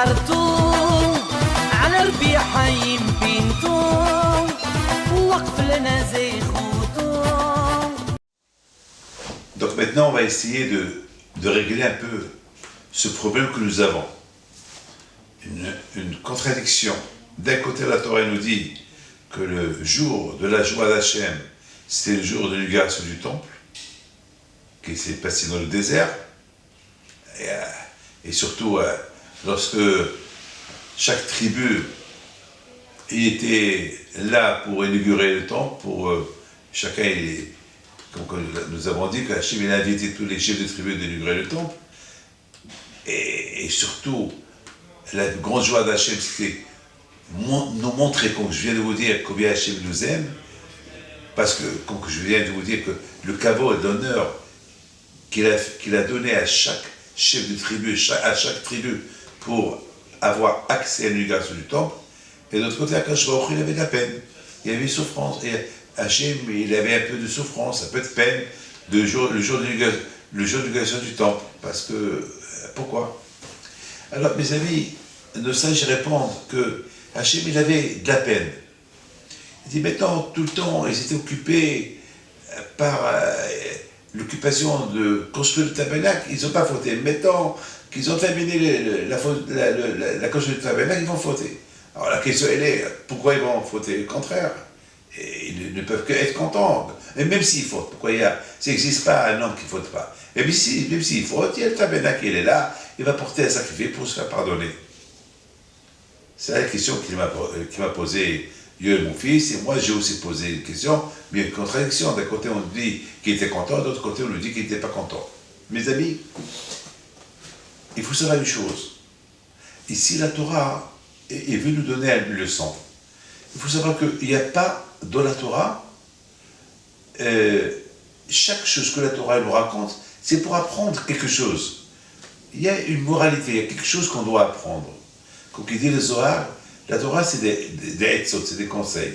خرطوم على ربيع يمكنتم وقف لنا زي خطوم. Donc maintenant, on va essayer de régler un peu ce problème que nous avons. Une contradiction. D'un côté, la Torah nous dit que le jour de la joie d'Hachem, c'était le jour de l'inauguration du temple, qui s'est passé dans le désert, et surtout lorsque chaque tribu était là pour inaugurer le temple, pour chacun, comme nous avons dit, qu'Hachem il a invité tous les chefs de tribu d'inaugurer le temple, et surtout, la grande joie d'Hachem, c'était nous montrer, comme je viens de vous dire, combien Hachem nous aime, parce que, comme je viens de vous dire, que le kavod, l'honneur qu'il a donné à chaque chef de tribu, à chaque tribu, pour avoir accès à l'inauguration du temple, et de l'autre côté, Akash Baruch il avait de la peine, il avait une souffrance, et Hachem, il avait un peu de souffrance, un peu de peine, le jour de l'inauguration du temple, parce que, pourquoi? Alors, mes amis, nos sages répondent que Hachem, il avait de la peine. Il dit, maintenant, tout le temps, ils étaient occupés par l'occupation de construire le tabernacle, ils n'ont pas fauté. Maintenant qu'ils ont terminé la construction du tabernacle, ils vont fauter. Alors la question, elle est, pourquoi ils vont fauter? Le contraire. Et ils ne peuvent qu'être contents. Et même s'ils fautent, pourquoi ça n'existe pas un homme qui ne faute pas. Et même s'il faute, il y a le tabernacle, il est là, il va porter un sacrifice pour se faire pardonner. C'est la question qu'il m'a posée Yoel, mon fils, et moi j'ai aussi posé une question, mais une contradiction. D'un côté on nous dit qu'il était content, de l'autre côté on nous dit qu'il n'était pas content. Mes amis, il faut savoir une chose. Ici la Torah veut nous donner une leçon. Il faut savoir qu'il n'y a pas dans la Torah, chaque chose que la Torah nous raconte, c'est pour apprendre quelque chose. Il y a une moralité, il y a quelque chose qu'on doit apprendre. Comme il dit le Zohar, la Torah c'est des etzot, c'est des conseils.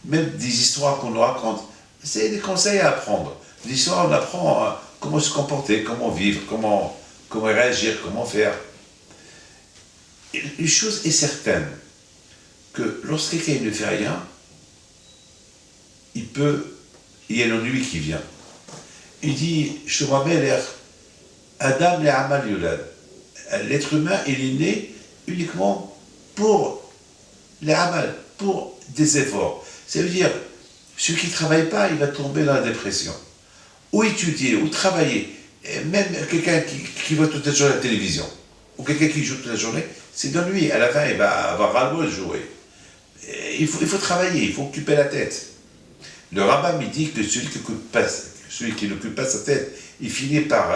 Même des histoires qu'on nous raconte, c'est des conseils à apprendre. Des histoires, on apprend comment se comporter, comment vivre, comment réagir, comment faire. Et une chose est certaine, que lorsque quelqu'un ne fait rien, il y a l'ennui qui vient. Il dit, Shlomo Melech, Adam le Amal Yolad. L'être humain, il est né uniquement pour les amal, pour des efforts. Ça veut dire, celui qui ne travaille pas, il va tomber dans la dépression. Ou étudier, ou travailler. Et même quelqu'un qui voit toute la journée la télévision, ou quelqu'un qui joue toute la journée, c'est d'ennui. À la fin, il va avoir ras-le-bol de jouer. Il faut travailler, il faut occuper la tête. Le rabbin me dit que celui qui n'occupe pas sa tête, il finit par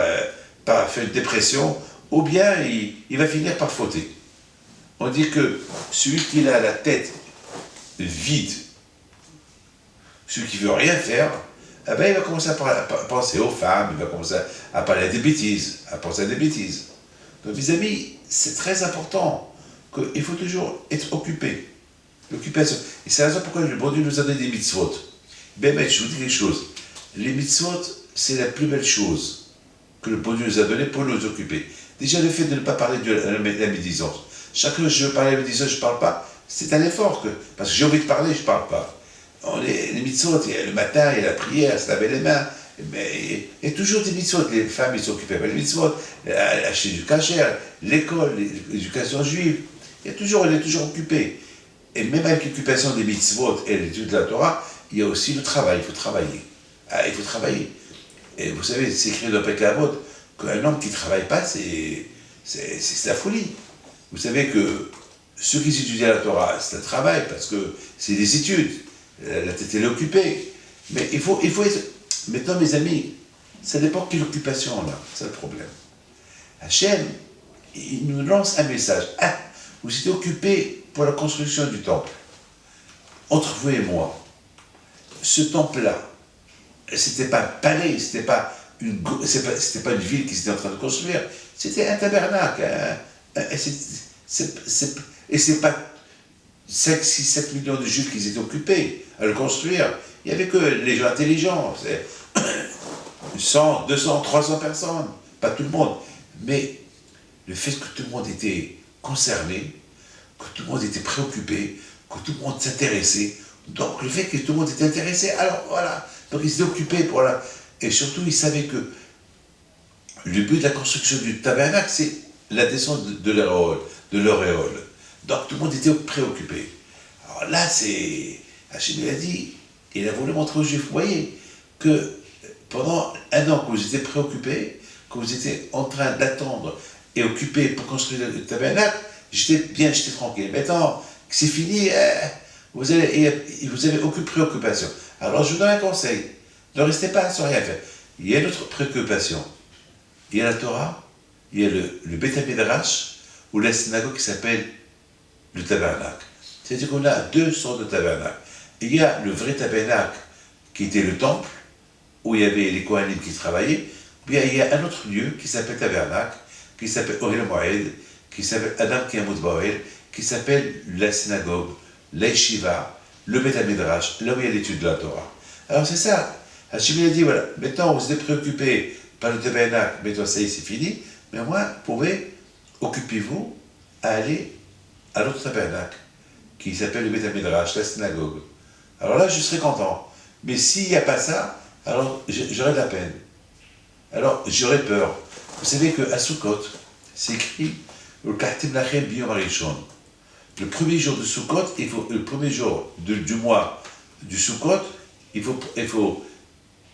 faire une dépression, ou bien il va finir par fauter. On dit que celui qui a la tête vide, celui qui ne veut rien faire, eh ben, il va commencer à penser aux femmes, il va commencer à parler à des bêtises, à penser à des bêtises. Donc mes amis, c'est très important qu'il faut toujours être occupé. L'occupation. Et c'est la raison pourquoi le bon Dieu nous a donné des mitzvot. Ben, je vous dis quelque chose. Les mitzvot, c'est la plus belle chose que le bon Dieu nous a donné pour nous occuper. Déjà, le fait de ne pas parler de la médisance. Chaque fois que je veux parler de la médisance, je ne parle pas. C'est un effort, parce que j'ai envie de parler, je ne parle pas. Les mitzvot, le matin, il y a la prière, se laver les mains. Mais il y a toujours des mitzvot. Les femmes, ils s'occupent avec les mitzvot. Acheter du kasher, l'école, l'éducation juive. On est toujours occupé. Et même avec l'occupation des mitzvot et l'étude de la Torah, il y a aussi le travail, il faut travailler. Il faut travailler. Et vous savez, c'est écrit dans Pirkei Avot qu'un homme qui ne travaille pas, c'est la folie. Vous savez que ceux qui étudient la Torah, c'est un travail, parce que c'est des études. La tête est occupée. Mais il faut être... Maintenant, mes amis, ça dépend de quelle occupation on a. C'est le problème. Hachem, il nous lance un message. Vous êtes occupés pour la construction du temple. Entre vous et moi, ce temple-là, c'était pas un palais, c'était pas une ville qui s'était en train de construire, c'était un tabernacle. Et c'est pas 5, 6, 7 millions de Juifs qui étaient occupés à le construire. Il n'y avait que les gens intelligents. 100, 200, 300 personnes. Pas tout le monde. Mais le fait que tout le monde était concerné, que tout le monde était préoccupé, que tout le monde s'intéressait. Donc le fait que tout le monde était intéressé, alors voilà, donc ils s'étaient occupés pour la... Et surtout, ils savaient que le but de la construction du tabernacle, c'est la descente de l'auréole. Donc tout le monde était préoccupé. Alors là, c'est... Hachem a dit, il a voulu montrer aux Juifs, vous voyez, que pendant un an que vous étiez préoccupés, que vous étiez en train d'attendre et occupés pour construire le tabernacle, j'étais tranquille. Maintenant que c'est fini, vous avez aucune préoccupation. Alors je vous donne un conseil, ne restez pas sans rien faire. Il y a une autre préoccupation. Il y a la Torah, il y a le Beth Midrash, ou la synagogue qui s'appelle le tabernacle. C'est-à-dire qu'on a deux sortes de tabernacles. Il y a le vrai tabernacle, qui était le temple, où il y avait les Kohanim qui travaillaient, puis il y a un autre lieu qui s'appelle tabernacle, qui s'appelle Ohel Moed, qui s'appelle Adam Kiamut Baoel, qui s'appelle la synagogue, la yeshiva, le Beth Midrash, là où il y a l'étude de la Torah. Alors c'est ça. Hachem a dit, voilà, maintenant vous êtes préoccupés par le tabernacle, maintenant ça y est, c'est fini, mais moi, vous pouvez, occupez-vous à aller à l'autre tabernacle, qui s'appelle le Beth Midrash, la synagogue. Alors là, je serai content. Mais s'il n'y a pas ça, alors j'aurai de la peine. Alors j'aurai peur. Vous savez qu'à Sukkot, c'est écrit le Kartim Lachem Biyom Harishon. Le premier jour de Sukkot, le premier jour du mois du Sukkot, il faut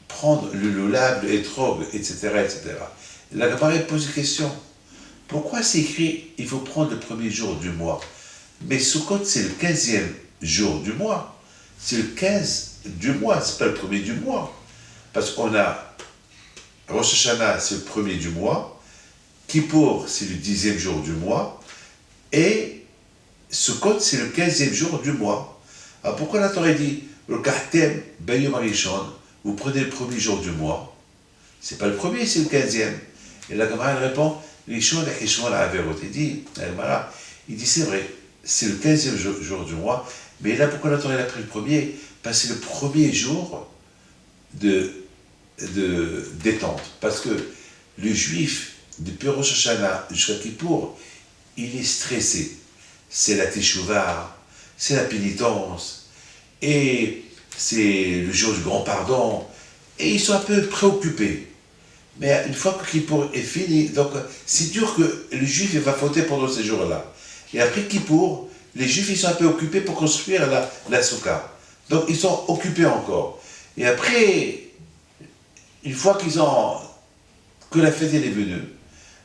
prendre le lab, le etrog, etc., etc. La Gemara pose une question. Pourquoi c'est écrit il faut prendre le premier jour du mois? Mais Sukkot, c'est le 15e jour du mois. C'est le 15 du mois, c'est pas le premier du mois. Parce qu'on a Rosh Hashanah, c'est le premier du mois. Kippour, c'est le 10e jour du mois. Et Sukkot, c'est le 15e jour du mois. Alors pourquoi la Torah dit le Kartem Bayom Harishon, vous prenez le premier jour du mois? C'est pas le premier, c'est le 15e. Et la Gemara elle répond Rishon et Rishon la Averot. Il dit c'est vrai, c'est le 15e jour du mois. Mais là, pourquoi la Torah a pris le premier? Parce que c'est le premier jour de détente. Parce que le juif, depuis Rosh Hashanah jusqu'à Kippour, il est stressé. C'est la Teshuvah, c'est la pénitence, et c'est le jour du grand pardon, et ils sont un peu préoccupés. Mais une fois que Kippour est fini, donc c'est dur que le juif il va fauter pendant ces jours-là. Et après Kippour, les Juifs, ils sont un peu occupés pour construire la soukha. Donc, ils sont occupés encore. Et après, une fois que la fête est venue,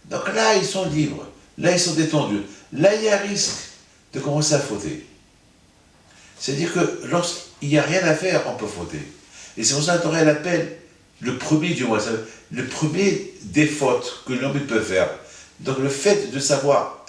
donc là, ils sont libres. Là, ils sont détendus. Là, il y a risque de commencer à fauter. C'est-à-dire que lorsqu'il n'y a rien à faire, on peut fauter. Et c'est pour ça que la Torah l'appelle le premier du mois. Le premier des fautes que l'homme peut faire. Donc, le fait de savoir,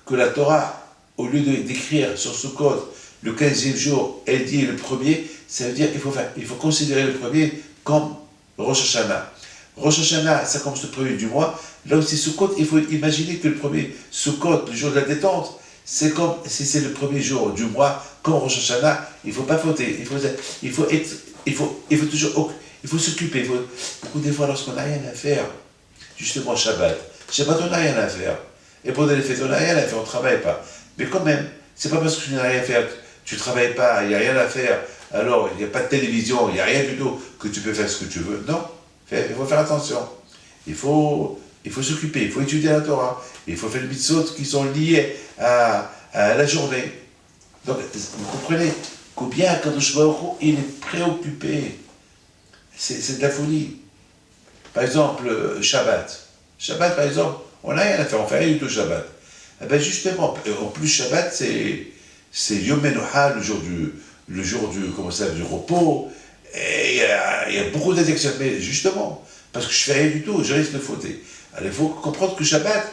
que la Torah, au lieu d'écrire sur Sukkot le 15e jour, elle dit le premier, ça veut dire qu'il faut considérer le premier comme Rosh Hashanah. Rosh Hashanah, ça commence le premier du mois. Là où c'est Sukkot, il faut imaginer que le premier Sukkot, le jour de la détente, c'est comme si c'est le premier jour du mois, comme Rosh Hashanah, il ne faut pas fauter. Il faut toujours s'occuper. Beaucoup des fois, lorsqu'on n'a rien à faire, justement Shabbat, on n'a rien à faire. Et pendant les fêtes, on n'a rien à faire, on ne travaille pas. Mais quand même, c'est pas parce que tu n'as rien à faire, tu ne travailles pas, il n'y a rien à faire, alors il n'y a pas de télévision, il n'y a rien du tout, que tu peux faire ce que tu veux. Non, il faut faire attention. Il faut s'occuper, il faut étudier la Torah, il faut faire les mitzvot qui sont liés à la journée. Donc, vous comprenez combien Kadosh Baruch Hu, il est préoccupé. C'est de la folie. Par exemple, Shabbat. Shabbat, par exemple, on n'a rien à faire, on fait rien du tout Shabbat. Eh bien justement, en plus Shabbat, c'est Yom Menucha, le jour du repos, et il y a beaucoup d'addictions, mais justement, parce que je fais rien du tout, je risque de fauter. Alors il faut comprendre que Shabbat,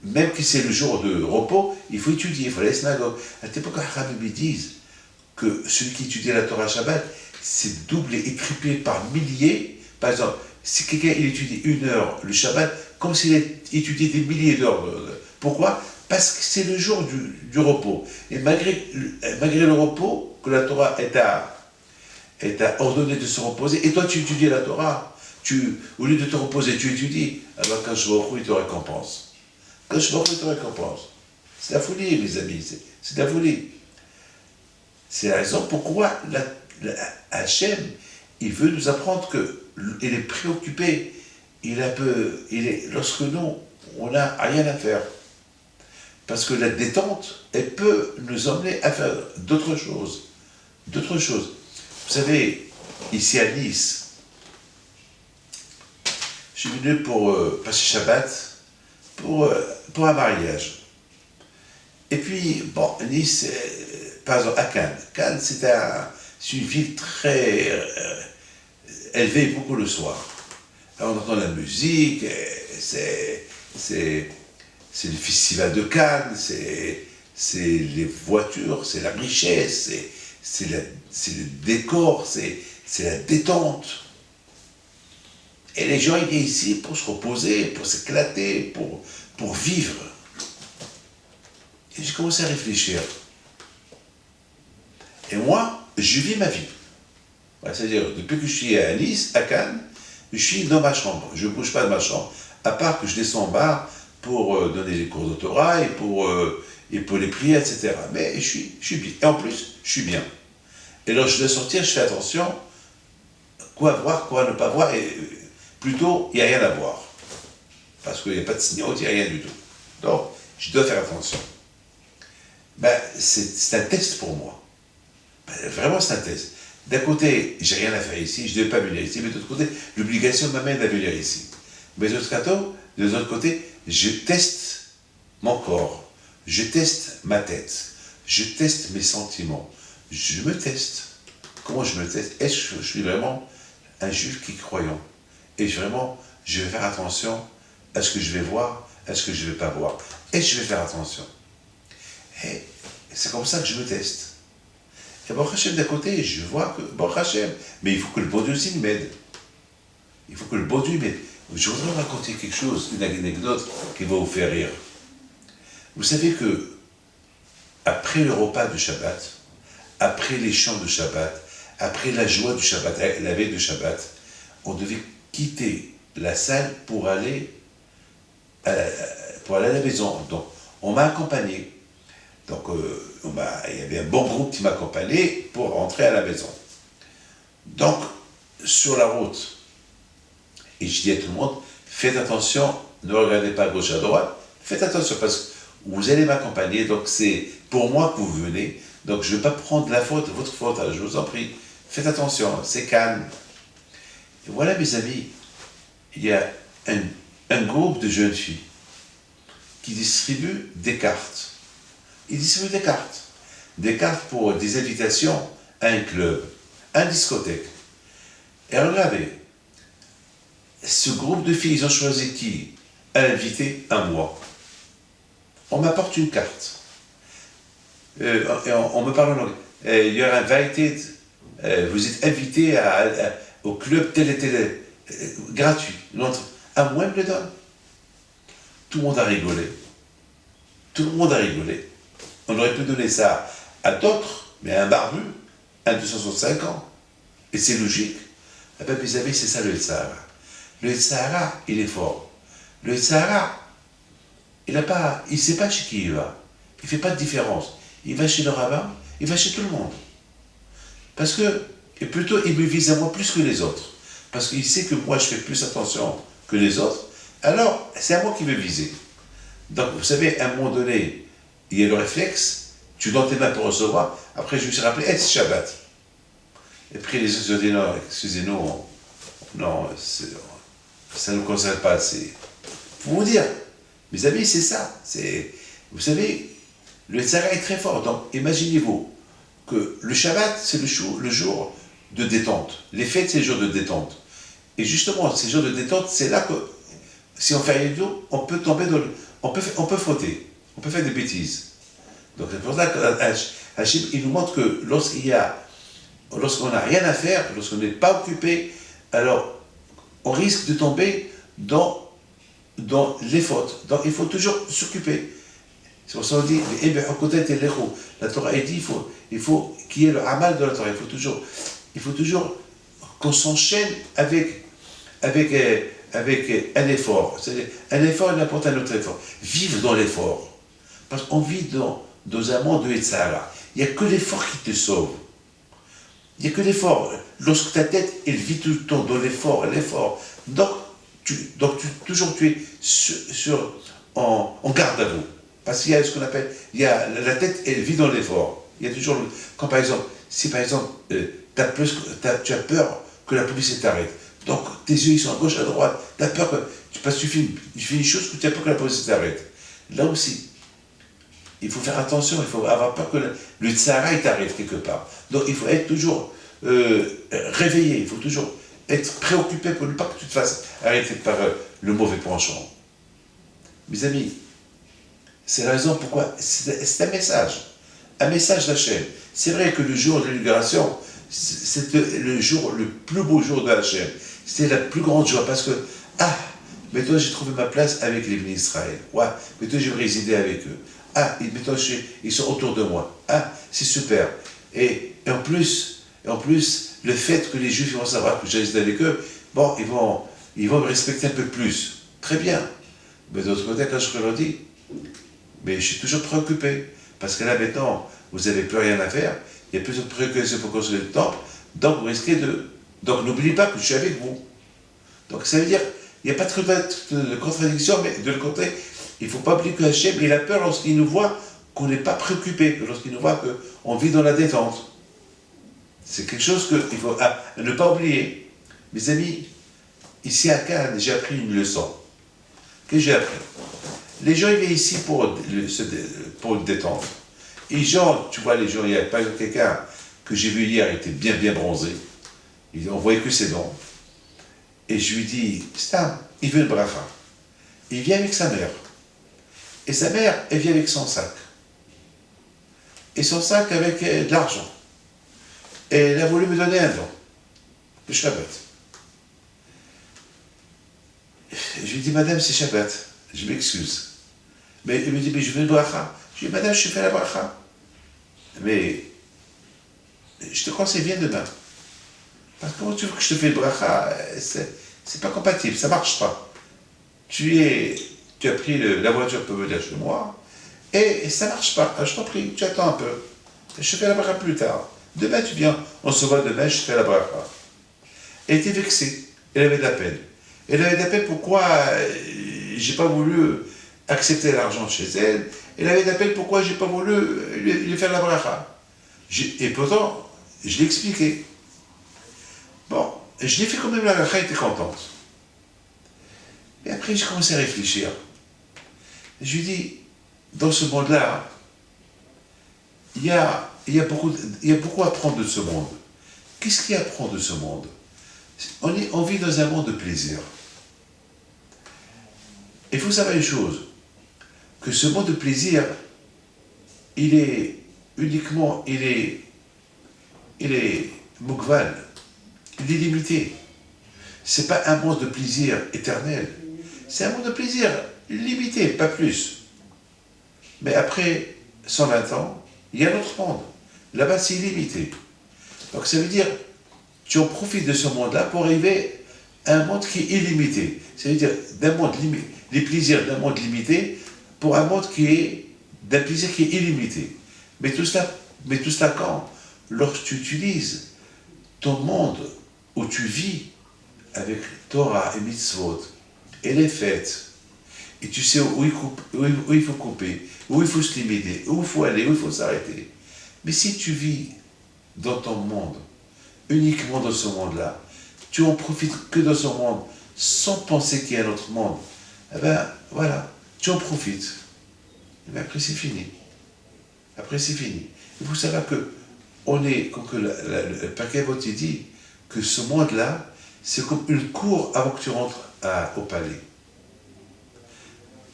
même que c'est le jour de repos, il faut étudier, il faut aller à la synagogue. À l'époque, les Rabbis disent que celui qui étudie la Torah Shabbat, c'est doublé et triplé par milliers. Par exemple, si quelqu'un il étudie 1 heure le Shabbat, comme s'il étudiait des milliers d'heures. Pourquoi? Parce que c'est le jour du repos. Et malgré le repos, que la Torah est à ordonné de se reposer, et toi tu étudies la Torah, au lieu de te reposer, tu étudies, alors quand je vois il te récompense. Quand je me te récompense. C'est la folie, mes amis, c'est de la folie. C'est la raison pourquoi Hachem, il veut nous apprendre qu'il est préoccupé, lorsque nous, on n'a rien à faire. Parce que la détente, elle peut nous emmener à faire d'autres choses. D'autres choses. Vous savez, ici à Nice, je suis venu pour passer Shabbat pour un mariage. Et puis, bon, Nice, par exemple, à Cannes. Cannes, c'est une ville très elle veille beaucoup le soir. Alors, on entend la musique, c'est le festival de Cannes, c'est les voitures, c'est la richesse, c'est le décor, c'est la détente. Et les gens, ils viennent ici pour se reposer, pour s'éclater, pour vivre. Et j'ai commencé à réfléchir. Et moi, je vis ma vie. C'est-à-dire, depuis que je suis à Nice, à Cannes, je suis dans ma chambre. Je ne bouge pas de ma chambre. À part que je descends en bas pour donner les cours de Torah et pour les prières, etc. Mais je suis bien. Et en plus, je suis bien. Et lorsque je dois sortir, je fais attention. Quoi voir, quoi ne pas voir. Et plutôt, il n'y a rien à voir. Parce qu'il n'y a pas de signaux, il n'y a rien du tout. Donc, je dois faire attention. Ben, c'est un test pour moi. Ben, vraiment, c'est un test. D'un côté, j'ai rien à faire ici, je ne devais pas venir ici, mais de l'autre côté, l'obligation m'amène à venir ici. Mais de l'autre côté, je teste mon corps, je teste ma tête, je teste mes sentiments, je me teste. Comment je me teste? Est-ce que je suis vraiment un juif qui est croyant? Et vraiment, je vais faire attention à ce que je vais voir, à ce que je ne vais pas voir. Et je vais faire attention. Et c'est comme ça que je me teste. Et bon Hachem d'un côté, je vois que bon Hachem, mais il faut que le bon Dieu aussi m'aide. Il faut que le bon Dieu m'aide. Je voudrais vous raconter quelque chose, une anecdote qui va vous faire rire. Vous savez que après le repas de Shabbat, après les chants de Shabbat, après la joie du Shabbat, la veille de Shabbat, on devait quitter la salle pour aller à la maison. Donc, on m'a accompagné. Donc, il y avait un bon groupe qui m'accompagnait pour rentrer à la maison. Donc, sur la route, et je dis à tout le monde, faites attention, ne regardez pas à gauche à droite, faites attention parce que vous allez m'accompagner, donc c'est pour moi que vous venez, donc je ne vais pas prendre votre faute, je vous en prie, faites attention, c'est calme. Et voilà mes amis, il y a un groupe de jeunes filles qui distribuent des cartes. Ils distribuent des cartes pour des invitations à un club, à une discothèque. Et regardez, ce groupe de filles, ils ont choisi qui? Un invité, à moi. On m'apporte une carte. On me parle en anglais. You're invited, vous êtes invité au club tel et tel, gratuit. À moi, me le donne. Tout le monde a rigolé. Tout le monde a rigolé. On aurait pu donner ça à d'autres, mais à un barbu, à 265 ans. Et c'est logique. Eh bien, mes amis, c'est ça le Yetzirah. Le Yetzirah, il est fort. Le Yetzirah, il ne sait pas chez qui il va. Il ne fait pas de différence. Il va chez le rabbin, il va chez tout le monde. Parce que, et plutôt, il me vise à moi plus que les autres. Parce qu'il sait que moi, je fais plus attention que les autres. Alors, c'est à moi qu'il veut viser. Donc, vous savez, à un moment donné, il y a le réflexe, tu donnes tes mains pour recevoir, après je me suis rappelé, c'est Shabbat. Et puis les autres ont dit, non, excusez-nous, non, ça ne nous concerne pas assez. Pour vous dire, mes amis, c'est ça. Vous savez, le Yetzirah est très fort. Donc, imaginez-vous que le Shabbat, c'est le jour de détente. Les fêtes, c'est le jour de détente. Et justement, ces jours de détente, c'est là que, si on fait rien d'autre, on peut tomber dans on peut fauter. On peut faire des bêtises. Donc c'est pour ça qu'Hachem, il nous montre que lorsqu'on n'a rien à faire, lorsqu'on n'est pas occupé, alors on risque de tomber dans les fautes. Donc il faut toujours s'occuper. C'est pour ça qu'on dit, la Torah dit, il faut qu'il y ait le amal de la Torah. Il faut toujours qu'on s'enchaîne avec avec un effort. C'est-à-dire, un effort, il apporte un autre effort. Vivre dans l'effort. Parce qu'on vit dans un monde de Yetzirah. Il n'y a que l'effort qui te sauve. Il n'y a que l'effort. Lorsque ta tête, elle vit tout le temps dans l'effort. Donc, toujours tu es en garde à vous. Parce qu'il y a ce qu'on appelle, la tête, elle vit dans l'effort. Il y a toujours, quand par exemple, si par exemple, tu as peur que la police t'arrête, donc tes yeux ils sont à gauche, à droite, tu as peur parce que tu fais une chose que tu as peur que la police t'arrête. Là aussi, il faut faire attention, il faut avoir peur que le tsara il t'arrête quelque part. Donc il faut être toujours réveillé, il faut toujours être préoccupé pour ne pas que tu te fasses arrêter par le mauvais penchant. Mes amis, c'est la raison pourquoi c'est un message d'Hachem. C'est vrai que le jour de la libération, c'est le plus beau jour de Hachem. C'est la plus grande joie parce que, maintenant j'ai trouvé ma place avec les bénis d'Israël. Ouais, maintenant je vais résider avec eux. Maintenant ils sont autour de moi. C'est super. Et en plus, le fait que les Juifs vont savoir que je réside avec eux, bon, ils vont me respecter un peu plus. Très bien. Mais d'autre côté, quand je leur dis, mais je suis toujours préoccupé. Parce que là, maintenant, vous n'avez plus rien à faire. Il y a plus de préoccupations pour construire le temple. Donc, vous risquez de... Donc, n'oubliez pas que je suis avec vous. Donc, ça veut dire, il n'y a pas de contradiction, mais de l'autre côté, il ne faut pas oublier que Hachem, il a peur lorsqu'il nous voit qu'on n'est pas préoccupé, lorsqu'il nous voit qu'on vit dans la détente. C'est quelque chose qu'il faut ne pas oublier. Mes amis, ici à Cannes, j'ai appris une leçon. Qu'est-ce que j'ai appris? Les gens, ils viennent ici pour détendre. Et les gens, tu vois, il y a par exemple quelqu'un que j'ai vu hier, il était bien, bien bronzé. On voyait que ses dents. Et je lui dis, Stam, il veut le bracha. Il vient avec sa mère. Et sa mère, elle vient avec son sac. Et son sac avec de l'argent. Et elle a voulu me donner un don. Le Shabbat. Je lui dis, madame, c'est Shabbat. Je m'excuse. Mais il me dit, mais je veux le bracha. Je lui dis, madame, je fais la bracha. Mais je te conseille, viens demain. Parce que comment tu veux que je te fais le bracha? C'est pas compatible, ça marche pas. Tu as pris la voiture pour venir chez moi, et ça marche pas. Je t'en prie, tu attends un peu. Je fais la bracha plus tard. Demain, tu viens, on se voit demain, je fais la bracha. Elle était vexée, elle avait de la peine. Elle avait de la peine pourquoi j'ai pas voulu accepter l'argent chez elle. Elle avait de la peine pourquoi j'ai pas voulu lui faire la bracha. Et pourtant, je l'ai expliqué. Bon, je l'ai fait quand même la bracha, elle était contente. Et après, j'ai commencé à réfléchir. Je lui dis, dans ce monde-là, il y a beaucoup à apprendre de ce monde. Qu'est-ce qu'il y a à apprendre de ce monde? On vit dans un monde de plaisir. Il faut savoir une chose, que ce monde de plaisir, il est mukval, il est limité. C'est pas un monde de plaisir éternel, c'est un monde de plaisir limité, pas plus. Mais après 120 ans, il y a un autre monde. Là-bas, c'est illimité. Donc ça veut dire, tu en profites de ce monde-là pour arriver à un monde qui est illimité. Ça veut dire les plaisirs d'un monde limité pour un monde d'un plaisir qui est illimité. Mais tout cela quand? Lorsque tu utilises ton monde où tu vis avec Torah et Mitzvot et les fêtes, et tu sais où il faut couper, où il faut se limiter, où il faut aller, où il faut s'arrêter. Mais si tu vis dans ton monde, uniquement dans ce monde-là, tu en profites que dans ce monde, sans penser qu'il y a un autre monde, eh bien, voilà, tu en profites. Et bien après, c'est fini. Après, c'est fini. Il faut savoir que comme que le Perkevot dit, que ce monde-là, c'est comme une cour avant que tu rentres au palais.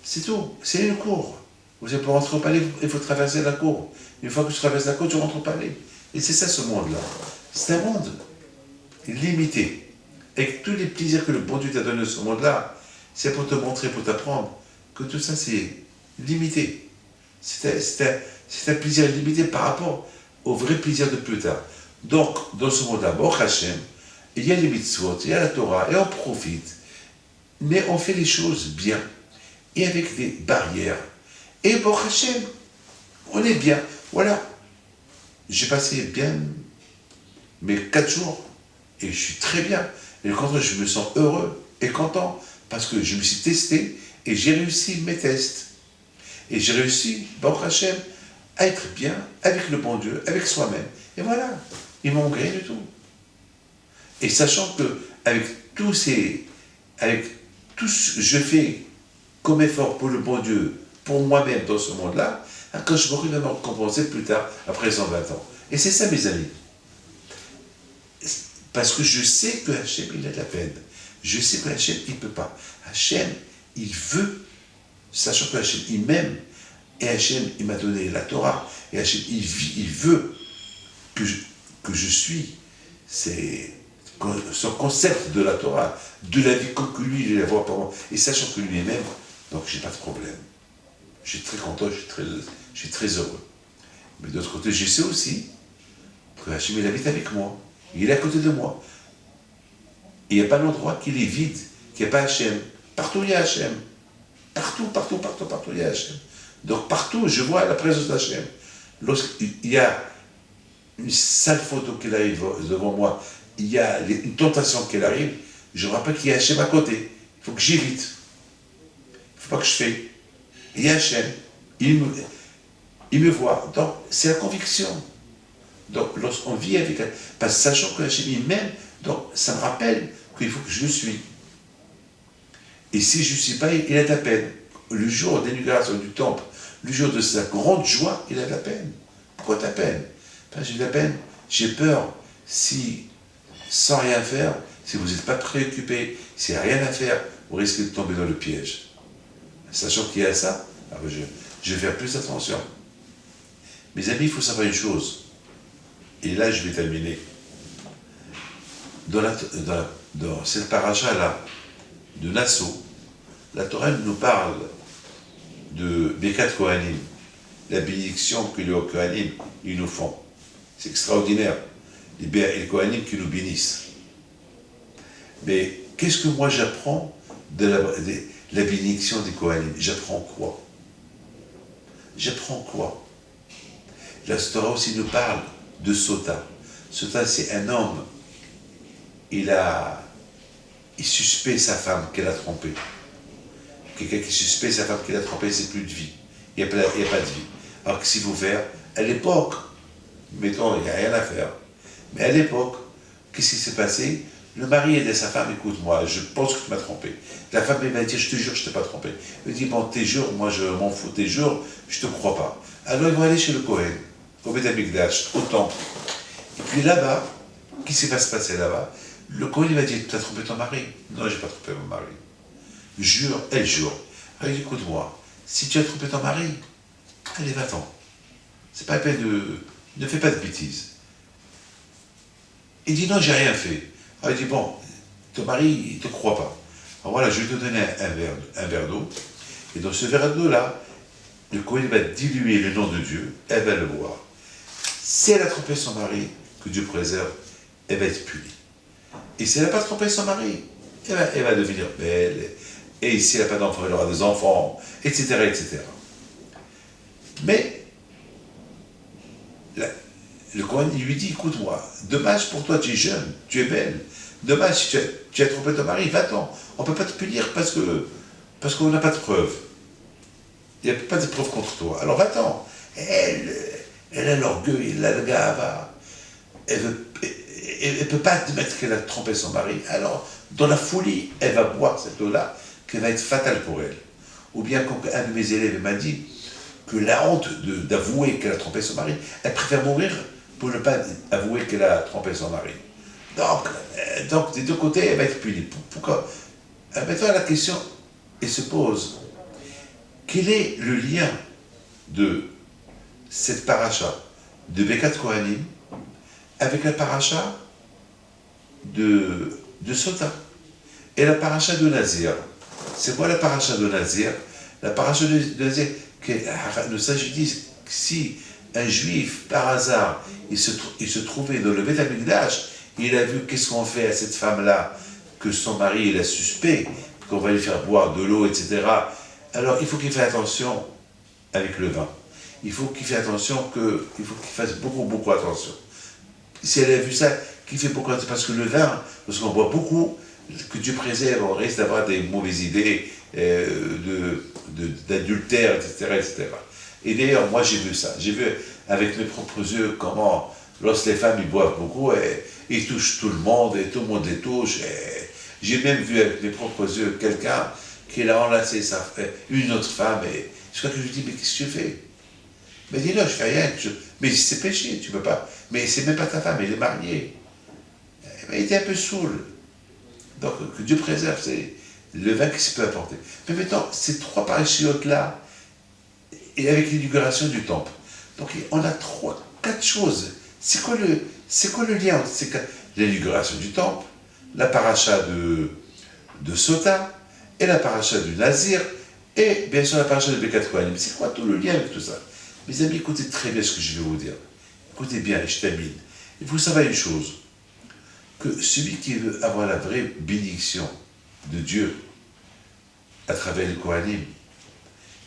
C'est tout, c'est une cour. Vous êtes pour rentrer au palais, il faut traverser la cour. Une fois que tu traverses la cour, tu rentres au palais. Et c'est ça ce monde-là. C'est un monde limité. Avec tous les plaisirs que le bon Dieu t'a donné de ce monde-là, c'est pour te montrer, pour t'apprendre que tout ça c'est limité. C'est un plaisir limité par rapport au vrai plaisir de plus tard. Donc, dans ce monde-là, Baruch Hashem, il y a les mitzvot, il y a la Torah, et on profite. mais on fait les choses bien, et avec des barrières. Et bon, Hachem, on est bien. Voilà. J'ai passé bien mes 4 jours, et je suis très bien. Et au contraire, je me sens heureux et content, parce que je me suis testé, et j'ai réussi mes tests. Et j'ai réussi, Baruch Hashem, à être bien avec le bon Dieu, avec soi-même. Et voilà, il ne manque rien du tout. Et sachant que avec tout ce que je fais comme effort pour le bon Dieu, pour moi-même dans ce monde-là, quand je mourrai, il va me récompenser plus tard, après 120 ans. Et c'est ça, mes amis. Parce que je sais que Hachem, il a de la peine. Je sais que Hachem, il ne peut pas. Hachem, il veut, sachant que Hachem, il m'aime, et Hachem, il m'a donné la Torah, et Hachem, il veut que je suis, c'est son concept de la Torah, de la vie que lui, il la voit par moi, et sachant que lui m'aime, donc j'ai pas de problème. Je suis très content, je suis très heureux. Mais d'autre côté, je sais aussi que Hachem, il habite avec moi, il est à côté de moi. Il n'y a pas d'endroit qu'il est vide, qu'il n'y a pas Hachem. Partout, il y a Hachem. Partout, il y a Hachem. Donc partout, je vois la présence d'Hachem. Lorsqu'il y a une sale photo qui arrive devant moi, il y a une tentation qui arrive, je me rappelle qu'il y a Hachem à côté. Il faut que j'évite. Il ne faut pas que je fais. Il y a Hachem. Il me voit. Donc, c'est la conviction. Donc, lorsqu'on vit avec... Parce que sachant que Hachem, il m'aime, donc ça me rappelle qu'il faut que je le suis. Et si je ne suis pas, il a de la peine. Le jour d'inauguration du temple, le jour de sa grande joie, il a de la peine. Pourquoi tu as peine? J'ai de la peine, j'ai peur, si, sans rien faire, si vous n'êtes pas préoccupé, s'il n'y a rien à faire, vous risquez de tomber dans le piège. Sachant qu'il y a ça, je vais faire plus attention. Mes amis, il faut savoir une chose, et là je vais terminer. Dans cette paracha-là, de Nassau, la Torah nous parle de Birkat Kohanim, la bénédiction que les Kohanim ils nous font. C'est extraordinaire, les Kohanim qui nous bénissent. Mais qu'est-ce que moi j'apprends de la bénédiction des Kohanim? J'apprends quoi? J'apprends quoi? La Torah aussi nous parle de Sota. Sota, c'est un homme, il suspecte sa femme qu'elle a trompée. Quelqu'un qui suspecte sa femme qu'elle a trompée, c'est plus de vie. Il n'y a pas de vie. Alors que si vous faire, à l'époque, mettons, il n'y a rien à faire. Mais à l'époque, qu'est-ce qui s'est passé? Le mari a dit à sa femme, écoute-moi, je pense que tu m'as trompé. La femme, elle va dire, je te jure, je ne t'ai pas trompé. Elle dit, bon, tes jours, moi je m'en fous, tes jours, je ne te crois pas. Alors ils vont aller chez le Kohen, au Beth Amikdash, au temple. Et puis là-bas, qu'est-ce qui va se passer là-bas? Le Kohen, il va dire, tu as trompé ton mari? Non, je n'ai pas trompé mon mari. Jure, elle jure. Alors, écoute-moi, si tu as trompé ton mari, allez, va-t'en. C'est pas la peine de... Ne fais pas de bêtises. Il dit, non, j'ai rien fait. Alors, il dit, bon, ton mari, il ne te croit pas. Alors voilà, je vais te donner un verre d'eau. Et dans ce verre d'eau-là, le Kohen va diluer le nom de Dieu, elle va le boire. Si elle a trompé son mari, que Dieu préserve, elle va être punie. Et si elle n'a pas trompé son mari, elle va devenir belle. Et si elle n'a pas d'enfants, elle aura des enfants, etc., etc. Mais, le Kohen, il lui dit, écoute-moi, dommage pour toi, tu es jeune, tu es belle. Dommage, si tu as trompé ton mari, va-t'en. On ne peut pas te punir parce qu'on n'a pas de preuves. Il n'y a pas de preuves contre toi. Alors va-t'en. Elle a l'orgueil, elle a le gava. Elle ne peut pas admettre qu'elle a trompé son mari. Alors, dans la folie, elle va boire cette eau-là, qui va être fatale pour elle. Ou bien, comme un de mes élèves m'a dit, que la honte d'avouer qu'elle a trompé son mari, elle préfère mourir pour ne pas avouer qu'elle a trompé son mari. Donc, des deux côtés, elle va être punie. Pourquoi? Maintenant, la question, elle se pose. Quel est le lien de cette paracha de Birkat Kohanim avec la paracha de Sota et la paracha de Nazir? C'est quoi la paracha de Nazir? La paracha de Nazir, le sage dit que si un juif, par hasard, il se trouvait dans le Beth Amikdash, il a vu qu'est-ce qu'on fait à cette femme-là, que son mari il a suspect, qu'on va lui faire boire de l'eau, etc. Alors il faut qu'il fasse attention avec le vin. Il faut qu'il fasse attention, il faut qu'il fasse beaucoup, beaucoup attention. Si elle a vu ça, qu'il fait beaucoup attention, parce que le vin, lorsqu'on boit beaucoup, que Dieu préserve, on risque d'avoir des mauvaises idées d'adultère, etc., etc. Et d'ailleurs, moi j'ai vu ça. J'ai vu avec mes propres yeux comment, lorsque les femmes ils boivent beaucoup, ils touchent tout le monde et tout le monde les touche. J'ai même vu avec mes propres yeux quelqu'un qui a enlacé une autre femme. Et je crois que je lui dis, mais qu'est-ce que tu fais? Mais dis non, je fais rien. Mais c'est péché, tu peux pas. Mais c'est même pas ta femme, elle est mariée. Mais il était un peu saoul. Donc que Dieu préserve, c'est le vin qui se peut apporter. Mais maintenant, ces trois parachutes-là, et avec l'inauguration du temple. Donc on a quatre choses. C'est quoi le lien entre ces quatre? L'inauguration du temple, la paracha de Sota, et la paracha du Nazir, et bien sûr la paracha de Birkat Kohanim. C'est quoi tout le lien avec tout ça? Mes amis, écoutez très bien ce que je vais vous dire. Écoutez bien, je termine. Il faut savoir une chose, que celui qui veut avoir la vraie bénédiction de Dieu à travers les Kohanim,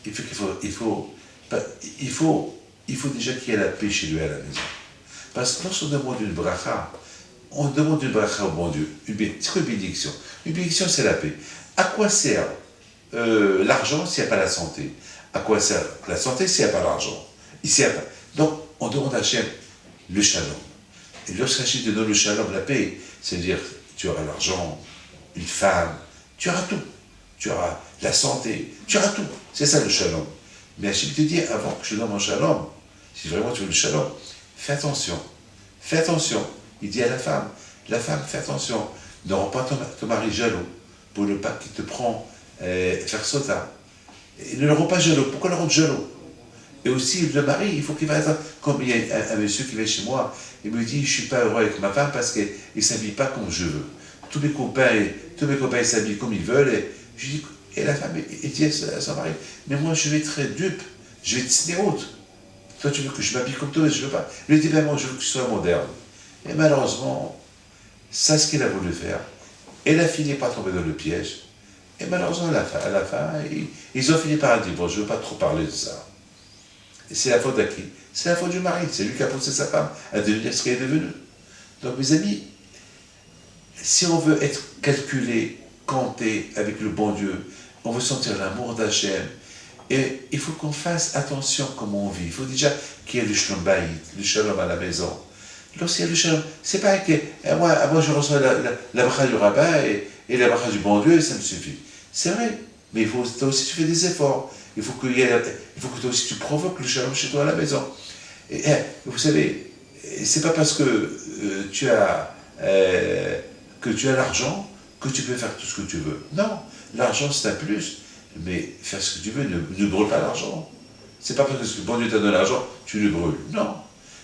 il faut déjà qu'il y ait la paix chez lui à la maison. Parce que lorsqu'on demande une bracha, on demande une bracha au bon Dieu. C'est quoi une bénédiction? Une bénédiction, c'est la paix. À quoi sert l'argent s'il n'y a pas la santé? À quoi sert la santé s'il n'y a pas l'argent? Donc, on demande à Hachem le shalom. Et lorsqu'Hachem te donne le shalom, la paix, c'est-à-dire tu auras l'argent, une femme, tu auras tout. Tu auras la santé, tu auras tout. C'est ça le shalom. Mais Hachem te dit, avant que je donne mon shalom, si vraiment tu veux le shalom, fais attention. Fais attention. Il dit à la femme, fais attention. Ne rends pas ton mari jaloux pour ne pas qu'il te prend faire sota. Et ne le rends pas jaloux. Pourquoi le rendre jaloux? Et aussi, le mari, il faut qu'il fasse attention. Comme il y a un monsieur qui vient chez moi, il me dit, je ne suis pas heureux avec ma femme parce qu'il ne s'habille pas comme je veux. Tous mes copains ils s'habillent comme ils veulent. Et la femme, elle dit à son mari, mais moi je vais être très dupe, je vais être snéroute. Toi tu veux que je m'habille comme toi, mais je ne veux pas. Il lui dit, ben moi je veux que tu sois moderne. Et malheureusement, c'est ce qu'il a voulu faire. Elle a fini par tomber dans le piège. Et malheureusement, à la fin, ils ont fini par dire, bon, je ne veux pas trop parler de ça. Et c'est la faute à qui? C'est la faute du mari. C'est lui qui a poussé sa femme à devenir ce qu'elle est devenue. Donc mes amis, si on veut être calculé, compté avec le bon Dieu, on veut sentir l'amour d'Hachem, et il faut qu'on fasse attention comment on vit. Il faut déjà qu'il y ait le shalom baït, le shalom à la maison. Lorsqu'il y a le shalom, c'est pas que moi je reçois la bracha du rabbin et la bracha du bon Dieu et ça me suffit. C'est vrai, mais il faut toi aussi tu fais des efforts. Il faut que toi aussi tu provoques le shalom chez toi à la maison. Et vous savez, c'est pas parce que tu as l'argent que tu peux faire tout ce que tu veux. Non, l'argent c'est un plus, mais faire ce que tu veux, ne brûle pas l'argent. C'est pas parce que le bon Dieu te donne l'argent, tu le brûles. Non.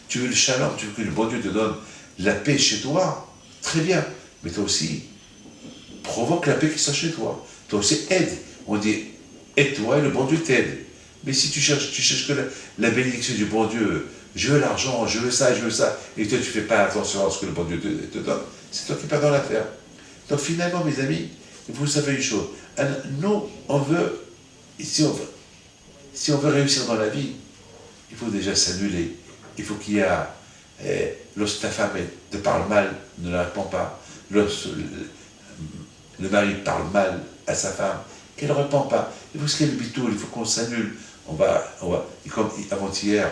Tu veux le shalom, tu veux que le bon Dieu te donne la paix chez toi, très bien. Mais toi aussi, provoque la paix qui soit chez toi. Toi aussi, aide. On dit, aide-toi et le bon Dieu t'aide. Mais si tu cherches que la bénédiction du bon Dieu, je veux l'argent, je veux ça, et toi tu ne fais pas attention à ce que le bon Dieu te donne, c'est toi qui perds dans l'affaire. Donc finalement, mes amis, vous savez une chose, nous, on veut, si on veut réussir dans la vie, il faut déjà s'annuler. Il faut qu'il y ait, lorsque ta femme te parle mal, ne la réponds pas. Lorsque le mari parle mal à sa femme, qu'elle ne répond pas. Il faut ce qu'il y ait le bitoul, il faut qu'on s'annule. Comme avant-hier,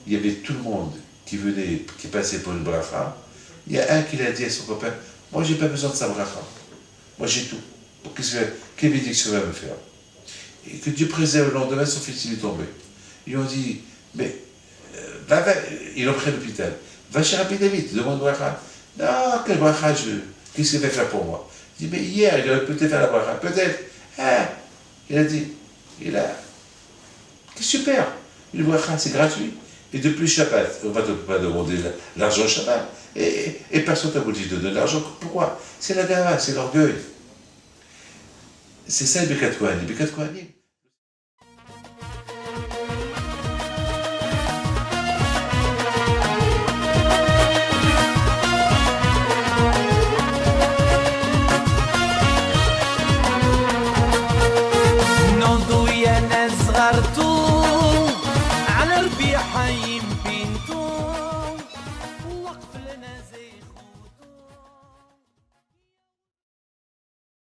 il y avait tout le monde qui passait pour une bracha. Il y a un qui l'a dit à son copain, moi j'ai pas besoin de sa bracha. Moi j'ai tout. Quelle bénédiction va me faire? Et que Dieu préserve, le lendemain, son fils il est tombé. Ils ont dit, mais ils l'ont pris à l'hôpital. Va chez Rabbi David, demande bracha. Non, quelle bracha qu'est-ce qu'il va faire pour moi? Il dit, mais hier, il aurait peut-être fait la bracha. Peut-être. Il a dit, c'est super. Une bracha, c'est gratuit. Et depuis Shabbat, on ne va pas demander l'argent Shabbat. Et personne t'a voulu te donner l'argent. Pourquoi? C'est la gava, c'est l'orgueil. C'est ça le Birkat Kohanim.